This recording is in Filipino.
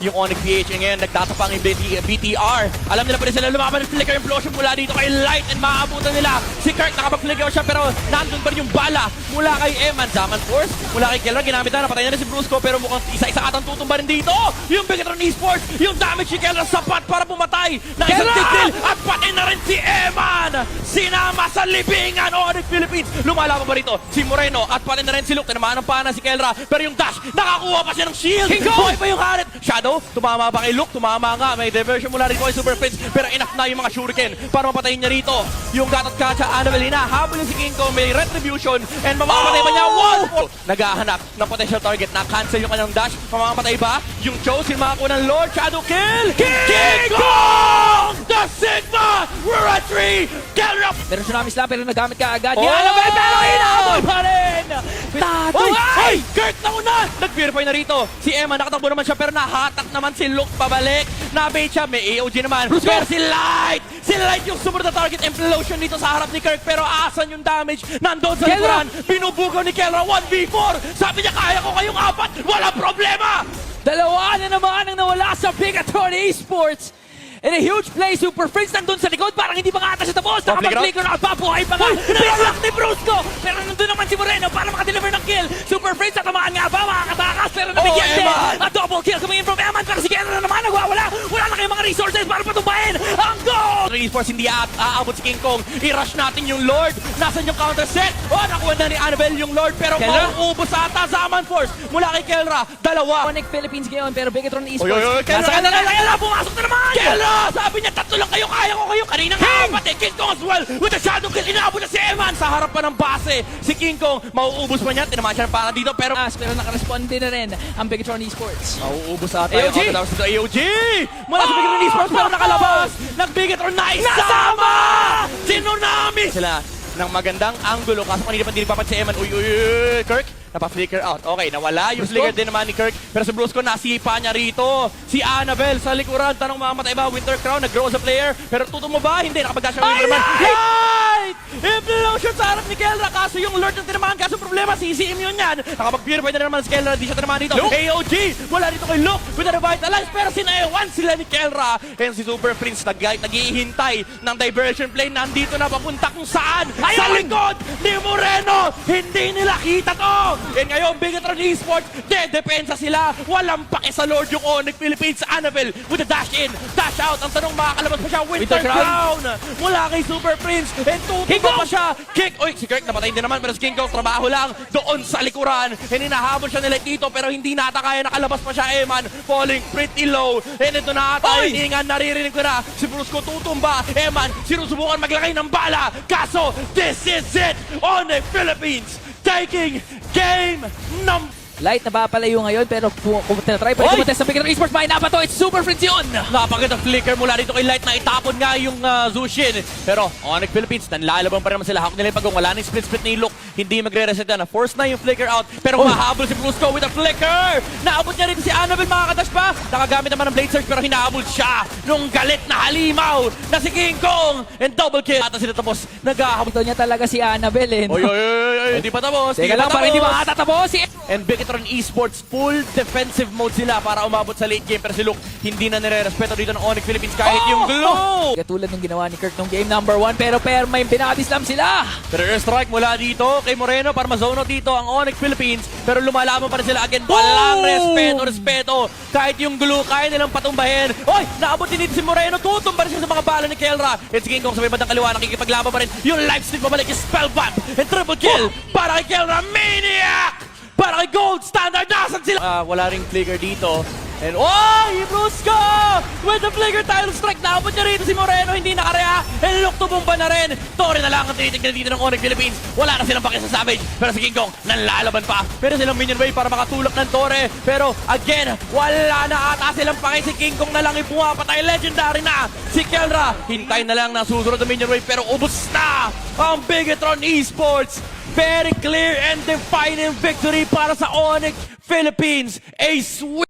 yung Onyx PH ngayon, nagtatapang yung BTR. Alam nila pa rin sila lumaban ng Flicker Implosion mula dito kay Light and maaabutan nila. Si Kirk nakapag-flicker siya pero nandun pa rin yung bala mula kay Eman. Zaman Force, mula kay Kelra, ginamit na, napatay na rin si Brusco pero mukhang isa-isa atang tutumba rin dito. Yung Bigatron Esports, yung damage ni Kelra sapat para pumatay ng isang tigil at pati na rin si Eman. Sinama sa libingan Onyx Philippines. Lumalaban pa rito si Moreno at pati na rin si Luke. Tinamaan ng pana si Kelra pero yung dash, nakakuha pa siya ng shield. Buhay pa yung Harit. Shadow, tumama pa kay Luke, tumama nga. May diversion mula rin ko kay Super Prince pero enough na yung mga shuriken para mapatayin niya rito. Yung Gatot Kacha, Annabelle, hinahabol yung si King Kong, may retribution and mamamatay ba niya? Wow! Naghahanap ng potential target, na-cancel yung kanyang dash. Mamamatay ba? Yung Chosen, makakuha ng Lord, Shadow kill! King Kong! The Sigma! We're at 3! Kelra! Pero Tsunami Slam, pero nagamit ka agad. Yan ang pero inaabol pa rin! Oy! Oy! Kirk na una! Nag-purify na rito. Si Emma, nakatakbo naman siya pero nahatak naman si Luke pabalik. Nabait siya, may AOG naman. Pero si Light! Si Light yung super na target implosion dito sa harap ni Kirk pero asan yung damage? Nandun sa likuran. Binubugaw ni Kelra 1v4. Sabi niya, kaya ko kayong apat. Walang problema! Dalawa na naman ang nawala sa Bigatron Esports. And a huge play, Super Prince nandun sa likod, parang hindi pa nga ata siya tapos. Nakapag-flicker na, papuhay pa nga. Pinalak ni Brusco, pero nandun naman si Moreno para makadeliver ng kill. Super Prince, natamaan nga ba, makakatakas, pero nabigyan din. A double kill coming in from Eman, pero si Kenra na naman nagwawala. Wala na kayong mga resources para patumbahin ang goal! Esports hindi aabot si King Kong. I-rush natin yung Lord. Nasaan yung counter set? Nakuha na ni Annabelle yung Lord, pero mauubos ata Zaman Force mula kay Kelra. Dalawa. Onyx Philippines ngayon, pero Bigatron Esports. Nasa kanila, Kelra, pumasok na naman! Kelra! Sabi niya, tatlo lang kayo, kaya ko kayo. Kanina nga, pati King Kong as well. With a shadow kill, inaabot na si Eman sa harap pa ng base. Si King Kong, mauubos pa niya. Tinamaan siya ng panga dito, pero naka-respond din na rin ang Bigatron Esports. mauubos ata AOG! yung outlaws dito. AOG! Mula sa Bigatron Esports, pero nakalabas. Nag-Bigatron na isama! Tsunami! Sila ng magandang angulo. Kaso kanina pa hindi papat si Eman. Uy, Kirk, napa-flicker out. Okay, nawala yung flicker din naman ni Kirk. Pero si Brusco, nasipa niya rito. Si Annabelle sa likuran. Tanong mamatay ba? Winter Crown, nag-grow sa player. Pero tuto mo ba? Hindi, nakapag-dash ang Winter Man. Light! Implosion sa harap ni Kelra. Kaso yung Lord ng tinamaan. Kaso problema, CCM yun yan. Nakapag-purify na naman si Kelra. Di siya tinamaan dito. AOG! Wala dito kay Luke with a revitalize. Pero sinayawan sila ni Kelra. And si Super Prince naghihintay ng diversion play. Nandito na papunta kung saan. Sa likod ni Moreno. Hindi nila kita to. And ngayon, Bigatron Esports, depensa sila. Walang pake sa Lord yung Onyx Philippines. Annabelle with a dash in, dash out. Ang tanong, makakalabas pa siya. Winter Crown mula kay Super Prince. And tutumba pa siya. Kick. Uy, si Kirk napatay din naman. Pero si King Kong, trabaho lang doon sa likuran. And hinahabol siya nila dito. Pero hindi nata kaya. Nakalabas pa siya, Eman. Falling pretty low. And ito na ata. Hiningan, naririnig ko na. Si Brusco tutumba. Eman, sinusubukan maglagay ng bala. Kaso, this is it. Onyx Philippines taking game number... Light na papalayo ngayon, pero kung tinatry pa rin kumontes sa Bigatron Esports, may napato, it's Super Prince yun! Napakagandang flicker mula dito kay Light na itapon nga yung Zushin. Pero Onyx Philippines, nanlalabang pa rin naman sila. Hakot nila yung pagong wala na yung split-split ni Luke. Hindi magre-reset na. Force na yung flicker out. Pero mahabol si Brusco with a flicker! Naabot niya rin si Annabelle, makakadash pa. Nakagamit naman ng Blade Surge pero hinahabol siya nung galit na halimaw na si King Kong. And double kill. Ata sila tapos. Naghahabol. Ito niya talaga si Annabelle. Oy, hindi pa tapos. Teka lang, parang hindi makatatapos. And Bigatron Esports, full defensive mode sila para umabot sa late game. Pero si Luke, hindi na nire-respeto dito ng Onyx Philippines kahit yung glue. Katulad ng ginawa ni Kirk nung game number 1, pero may pinaka-dislam sila. Pero airstrike mula dito kay Moreno para ma-zone out dito ang Onyx Philippines. Pero lumalaban pa rin sila again. Walang respeto. Kahit yung glue, kaya nilang patumbahin. Oy, naabot din dito si Moreno. Tutumba rin siya sa mga bala ni Kelra. And si King Kong sa may bandang kaliwa, nakikipaglaban pa rin. Yung life stick pabalik is spellbomb. And triple kill para kay Kelra. Maniac! Para kay Gold Standard, nasan sila? Wala ring flicker dito. And Brusco! With the flicker title strike, naabot niya rito si Moreno, hindi nakarea. And Luke tumumba na rin. Torre na lang ang tinitignan dito ng Onyx Philippines. Wala na silang pake sa Savage. Pero si King Kong, nanlalaban pa. Pero silang minion wave para makatulak ng Torre. Pero again, wala na ata silang pake. Si King Kong na lang ipumapatay. Legendary na si Kelra. Hintay na lang na susunod ng minion wave. Pero ubos na ang Bigatron Esports. Very clear and defining victory para sa Onyx Philippines. A sweet